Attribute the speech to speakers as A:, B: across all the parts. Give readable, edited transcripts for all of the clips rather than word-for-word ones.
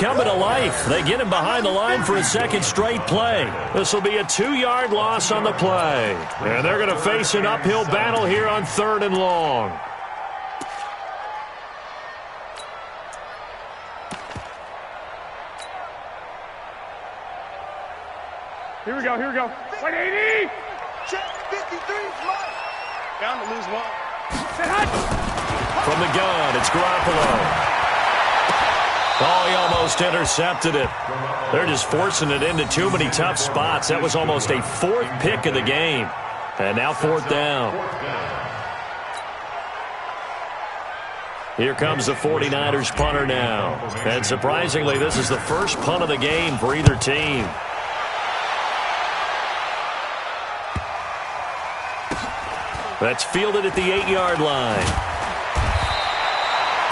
A: coming to life. They get him behind the line for a second straight play. This will be a 2-yard loss on the play. And they're going to face an uphill battle here on 3rd and long.
B: Here we go, here we go. 180!
C: Check 53, fly.
B: Down to lose one.
A: From the gun, it's Garoppolo. Oh, he almost intercepted it. They're just forcing it into too many tough spots. That was almost a 4th pick of the game. And now 4th down. Here comes the 49ers punter now. And surprisingly, this is the first punt of the game for either team. That's fielded at the 8-yard line.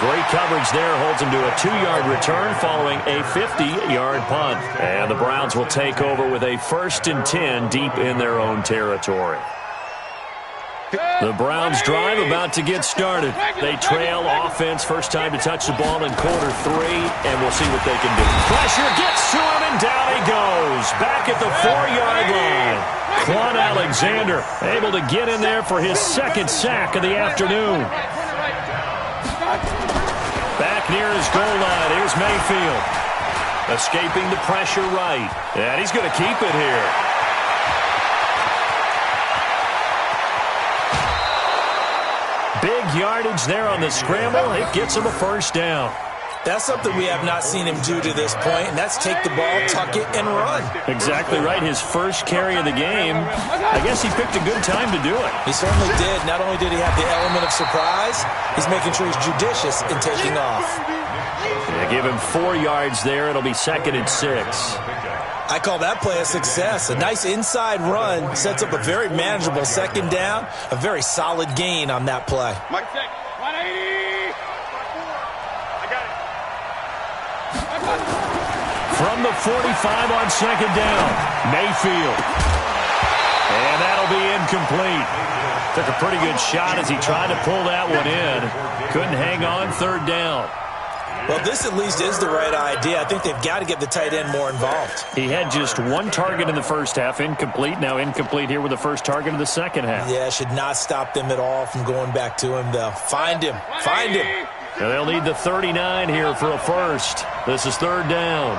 A: Great coverage there, holds him to a 2-yard return following a 50-yard punt. And the Browns will take over with a 1st and 10 deep in their own territory. The Browns drive about to get started. They trail offense, first time to touch the ball in quarter 3, and we'll see what they can do. Pressure gets to him, and down he goes. Back at the 4-yard line. Quan Alexander able to get in there for his 2nd sack of the afternoon. Back near his goal line, here's Mayfield. Escaping the pressure right. And he's going to keep it here. Big yardage there on the scramble. It gets him a 1st down.
D: That's something we have not seen him do to this point, and that's take the ball, tuck it, and run.
A: Exactly right. His first carry of the game. I guess he picked a good time to do it.
D: He certainly did. Not only did he have the element of surprise, he's making sure he's judicious in taking off.
A: Yeah, give him 4 yards there. It'll be 2nd and 6.
D: I call that play a success. A nice inside run sets up a very manageable 2nd down. A very solid gain on that play.
B: Mike, 180!
A: From the 45 on 2nd down, Mayfield. And that'll be incomplete. Took a pretty good shot as he tried to pull that one in. Couldn't hang on 3rd down.
D: Well, this at least is the right idea. I think they've got to get the tight end more involved.
A: He had just 1 target in the first half, incomplete. Now incomplete here with the first target of the second half.
D: Yeah, should not stop them at all from going back to him, though. Find him. Find him.
A: And they'll need the 39 here for a first. This is 3rd down.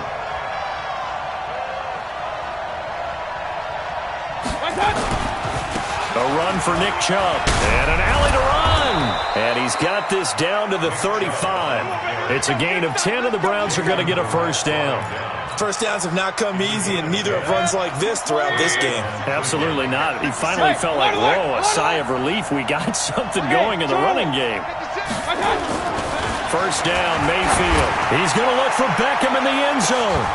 A: A run for Nick Chubb. And an alley to run. And he's got this down to the 35. It's a gain of 10, and the Browns are going to get a 1st down.
D: First downs have not come easy, and neither have runs like this throughout this game.
A: Absolutely not. He finally felt like, whoa, a sigh of relief. We got something going in the running game. 1st down, Mayfield. He's going to look for Beckham in the end zone.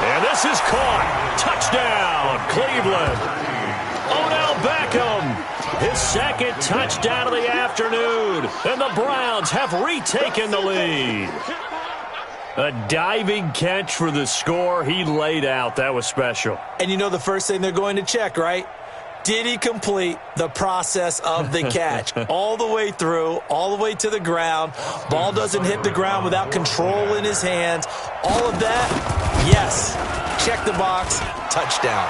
A: And this is caught. Touchdown, Cleveland. Odell Beckham, his 2nd touchdown of the afternoon. And the Browns have retaken the lead. A diving catch for the score. He laid out. That was special.
D: And you know the first thing they're going to check, right? Did he complete the process of the catch? All the way through, all the way to the ground. Ball doesn't hit the ground without control in his hands. All of that, yes. Check the box, touchdown.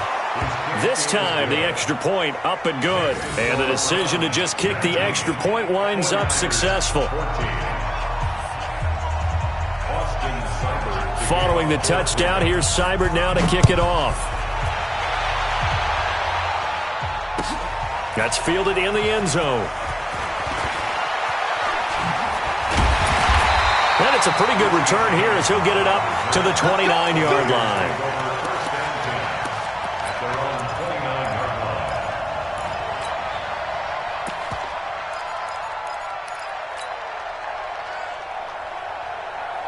A: This time, the extra point up and good. And the decision to just kick the extra point winds up successful. Following the touchdown, here's Seibert now to kick it off. That's fielded in the end zone. And it's a pretty good return here as he'll get it up to the 29-yard line.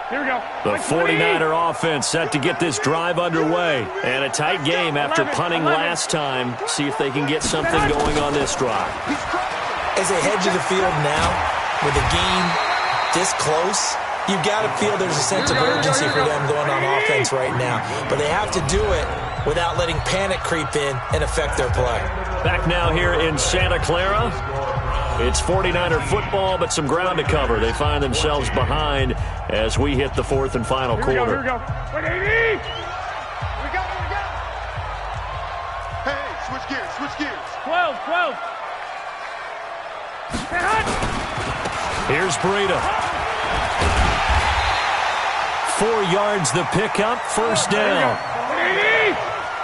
B: Here we go.
A: The 49er offense set to get this drive underway. And a tight game after punting last time. See if they can get something going on this drive.
D: As they head to the field now, with the game this close, you've got to feel there's a sense of urgency for them going on offense right now. But they have to do it without letting panic creep in and affect their play.
A: Back now here in Santa Clara. It's 49er football, but some ground to cover. They find themselves behind as we hit the fourth and final quarter.
B: Here we go. 180!
C: We got it. Hey, switch gears.
B: 12.
A: Here's Breida. 4 yards the pickup, first down.
B: 180!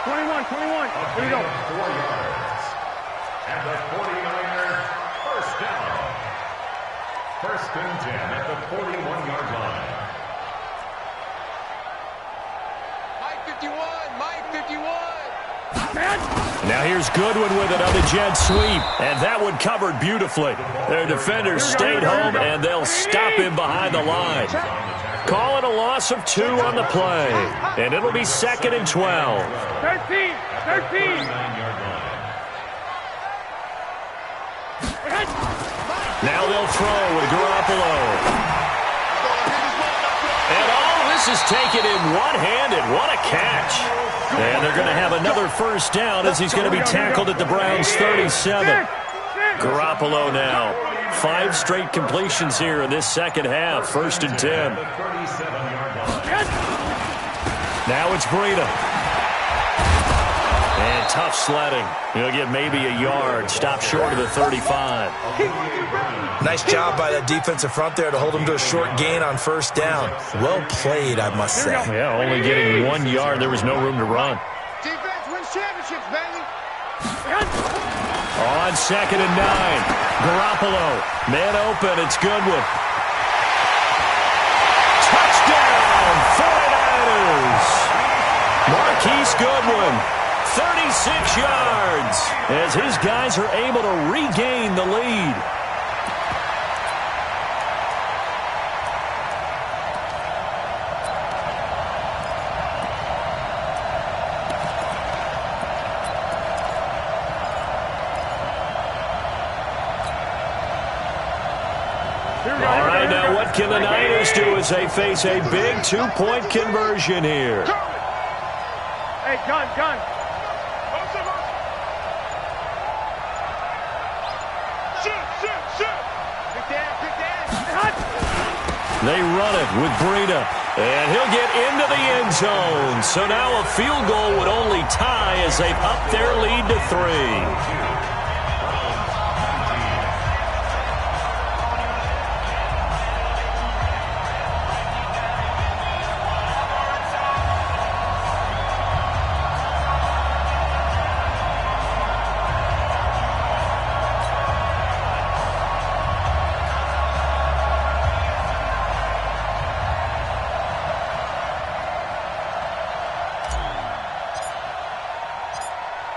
B: 21. Here we go.
E: 4 yards. And the 49ers, first down. First and 10 at the 41-yard line.
C: Mike 51.
A: Now here's Goodwin with another jet sweep, and that one covered beautifully. Their defenders stayed home, and they'll stop him behind the line. Call it a loss of 2 on the play, and it'll be 2nd and 12.
B: 13.
A: Now they'll throw with Garoppolo. And all this is taken in one-handed. What a catch. And they're going to have another first down as he's going to be tackled at the Browns' 37. Garoppolo now. 5 straight completions here in this second half. 1st and 10. Now it's Breida. And tough sledding. He'll get maybe a yard. Stop short of the 35.
D: Nice job by that defensive front there to hold him to a short gain on first down. Well played, I must say.
A: Yeah, only getting 1 yard. There was no room to run.
C: Defense wins championships, baby.
A: On 2nd and 9. Garoppolo. Man open. It's Goodwin. Touchdown, 49ers. Marquise Goodwin. 36 yards as his guys are able to regain the lead. All right, now what can the Niners do as they face a big 2-point conversion here?
B: Hey, gun.
A: They run it with Breida, and he'll get into the end zone. So now a field goal would only tie as they've upped their lead to 3.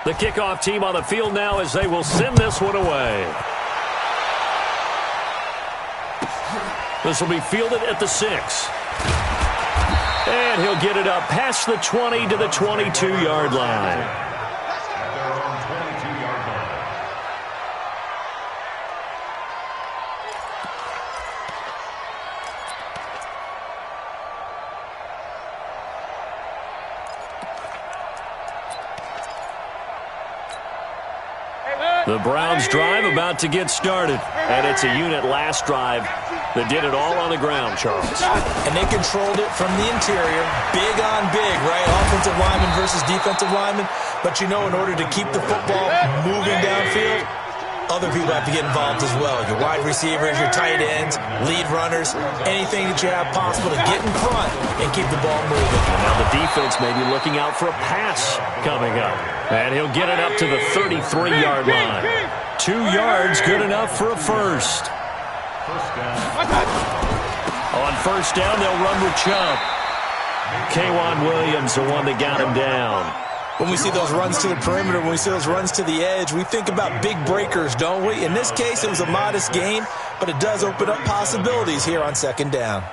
A: The kickoff team on the field now as they will send this one away. This will be fielded at the 6. And he'll get it up past the 20 to the 22-yard line. The Browns drive about to get started, and it's a unit last drive that did it all on the ground, Charles.
D: And they controlled it from the interior, big on big, right? Offensive lineman versus defensive lineman. But you know, in order to keep the football moving downfield, other people have to get involved as well. Your wide receivers, your tight ends, lead runners, anything that you have possible to get in front and keep the ball moving.
A: And now the defense may be looking out for a pass coming up. And he'll get it up to the 33-yard line. 2 yards, good enough for a first. On first down, they'll run with Chubb. K'Wan Williams, the one that got him down.
D: When we see those runs to the perimeter, when we see those runs to the edge, we think about big breakers, don't we? In this case, it was a modest gain, but it does open up possibilities here on second down.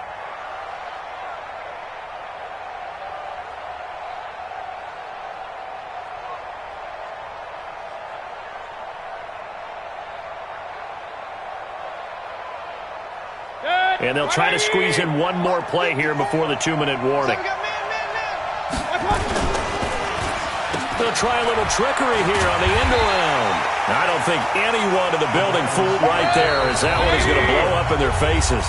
A: And they'll try to squeeze in one more play here before the 2-minute warning. They'll try a little trickery here on the end around. I don't think anyone in the building fooled right there, as that one is going to blow up in their faces.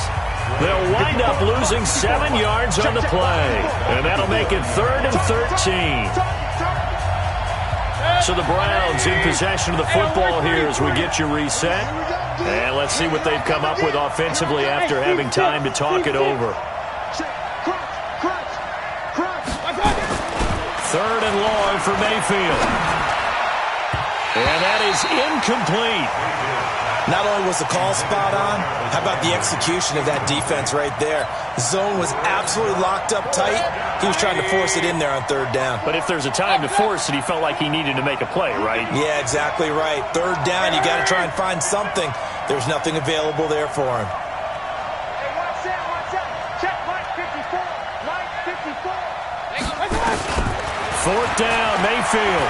A: They'll wind up losing 7 yards on the play, and that'll make it 3rd and 13. So the Browns in possession of the football here as we get you reset. And let's see what they've come up with offensively after having time to talk it over. 3rd and long for Mayfield. And that is incomplete.
D: Not only was the call spot on, how about the execution of that defense right there? Zone was absolutely locked up tight. He was trying to force it in there on 3rd down.
A: But if there's a time to force it, he felt like he needed to make a play, right?
D: Yeah, exactly right. 3rd down, you got to try and find something. There's nothing available there for him.
B: Hey, watch out. Check Mike 54. Mike 54.
A: 4th down, Mayfield.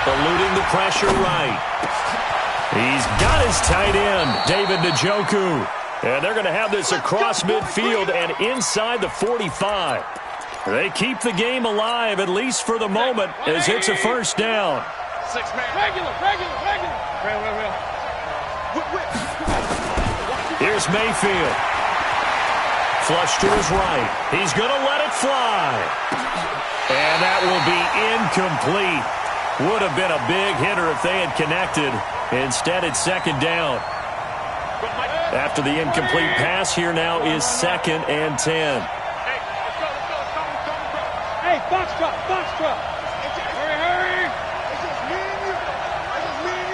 A: Eluding the pressure right. He's got his tight end, David Njoku. And they're going to have this across midfield and inside the 45. They keep the game alive, at least for the moment, as it's a 1st down.
B: 6-man. Regular. Real.
A: Here's Mayfield. Flush to his right. He's going to let it fly. And that will be incomplete. Would have been a big hitter if they had connected. Instead, it's 2nd down. After the incomplete pass, here now is 2nd and 10.
B: Hey, box truck. Hurry.
C: It's just me and you.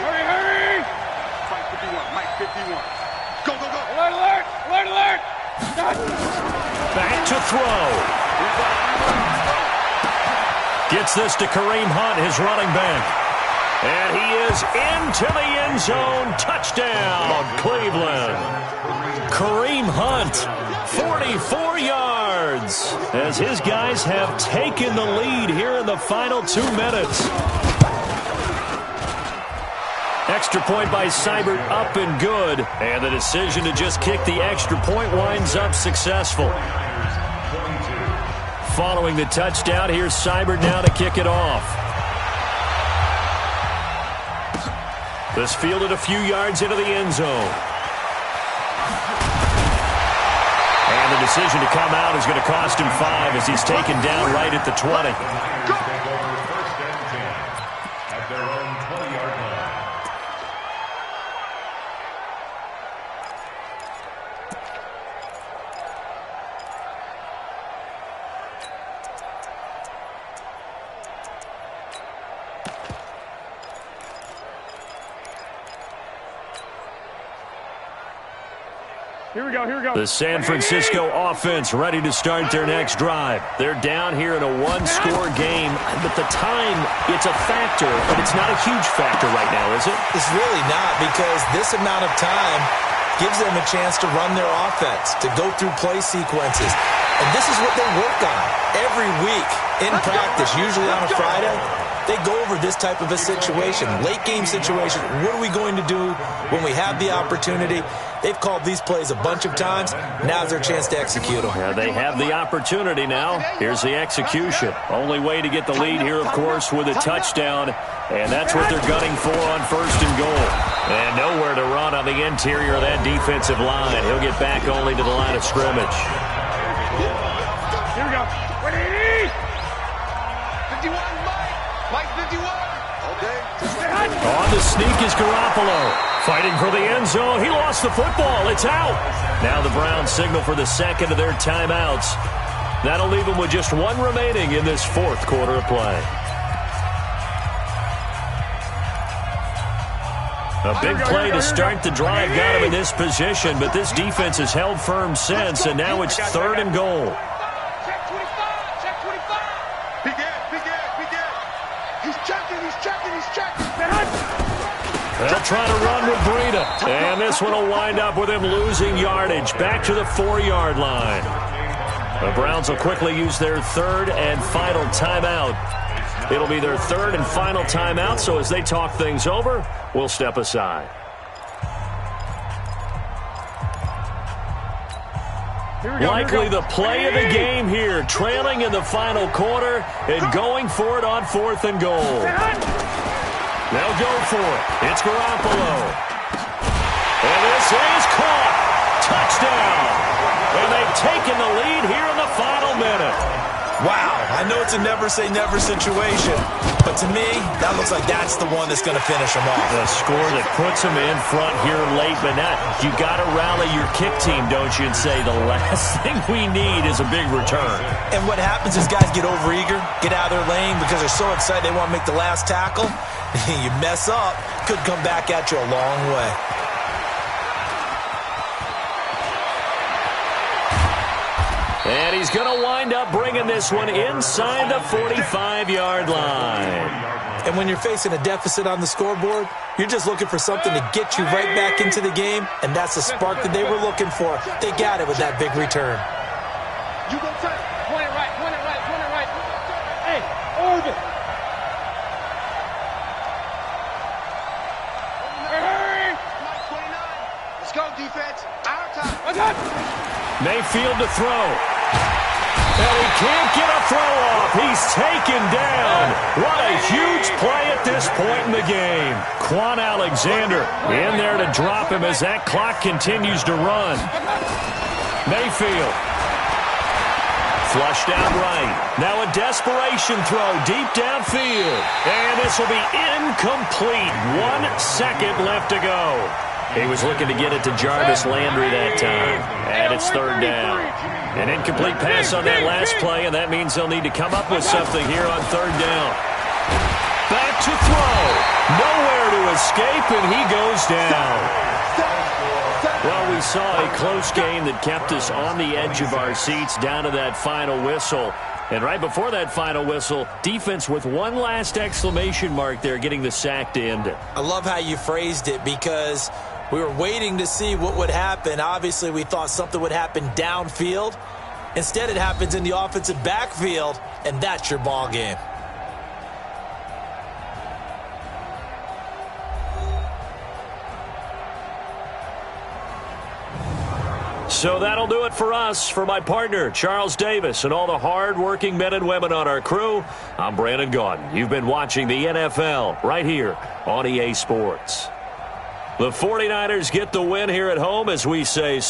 B: Hurry.
C: Mike 51. Mike 51. Go.
B: Alert.
A: Back to throw. Gets this to Kareem Hunt, his running back. And he is into the end zone. Touchdown, Cleveland. Kareem Hunt, 44 yards, as his guys have taken the lead here in the final 2 minutes. Extra point by Seibert, up and good. And the decision to just kick the extra point winds up successful. Following the touchdown, here's Seibert now to kick it off. This fielded a few yards into the end zone. And the decision to come out is going to cost him 5 as he's taken down right at the 20.
E: At their own 20-yard line.
B: Here we go.
A: The San Francisco offense ready to start their next drive. They're down here in a 1-score game, but the time, it's a factor, but it's not a huge factor right now, is it?
D: It's really not, because this amount of time gives them a chance to run their offense, to go through play sequences. And this is what they work on every week in practice, usually on a Friday. They go over this type of a situation, late game situation. What are we going to do when we have the opportunity? They've called these plays a bunch of times. Now's their chance to execute them.
A: Yeah, they have the opportunity now. Here's the execution. Only way to get the lead here, of course, with a touchdown. And that's what they're gunning for on 1st and goal. And nowhere to run on the interior of that defensive line. He'll get back only to the line of scrimmage.
B: Here we go. Ready?
C: 51, Mike 51. Okay.
A: On the sneak is Garoppolo. Fighting for the end zone. He lost the football. It's out. Now the Browns signal for the 2nd of their timeouts. That'll leave them with just 1 remaining in this 4th quarter of play. A big play to start the drive got him in this position, but this defense has held firm since, and now it's 3rd and goal.
B: Check 25.
C: Big Ed. He's checking.
A: They'll try to run with Breida, and this one will wind up with him losing yardage back to the 4-yard line. The Browns will quickly use their 3rd and final timeout. It'll be their 3rd and final timeout, so as they talk things over, we'll step aside. Likely the play of the game here, trailing in the final quarter and going for it on 4th and goal. They'll go for it. It's Garoppolo. And this is caught. Touchdown. And they've taken the lead here in the final minute.
D: Wow, I know it's a never-say-never situation, but to me, that looks like that's the one that's going to finish them off.
A: The score that puts them in front here late, but now you got to rally your kick team, don't you, and say the last thing we need is a big return.
D: And what happens is guys get overeager, get out of their lane because they're so excited they want to make the last tackle. You mess up, could come back at you a long way.
A: And he's going to wind up bringing this one inside the 45-yard line.
D: And when you're facing a deficit on the scoreboard, you're just looking for something to get you right back into the game, and that's the spark that they were looking for. They got it with that big return.
B: You go first. Point it right, point it right, point it right. Hey, over. Hurry!
C: 29. Let's go, defense. Our time.
A: Mayfield to throw. And he can't get a throw off. He's taken down. What a huge play at this point in the game. Quan Alexander in there to drop him as that clock continues to run. Mayfield. Flushed out right. Now a desperation throw deep downfield. And this will be incomplete. 1 second left to go. He was looking to get it to Jarvis Landry that time. And it's third down. An incomplete pass on that last play, and that means they'll need to come up with something here on third down. Back to throw. Nowhere to escape, and he goes down. Well, we saw a close game that kept us on the edge of our seats down to that final whistle. And right before that final whistle, defense with one last exclamation mark there, getting the sack to end it.
D: I love how you phrased it because we were waiting to see what would happen. Obviously, we thought something would happen downfield. Instead, it happens in the offensive backfield, and that's your ball game.
A: So that'll do it for us. For my partner, Charles Davis, and all the hard-working men and women on our crew, I'm Brandon Gaudin. You've been watching the NFL right here on EA Sports. The 49ers get the win here at home as we say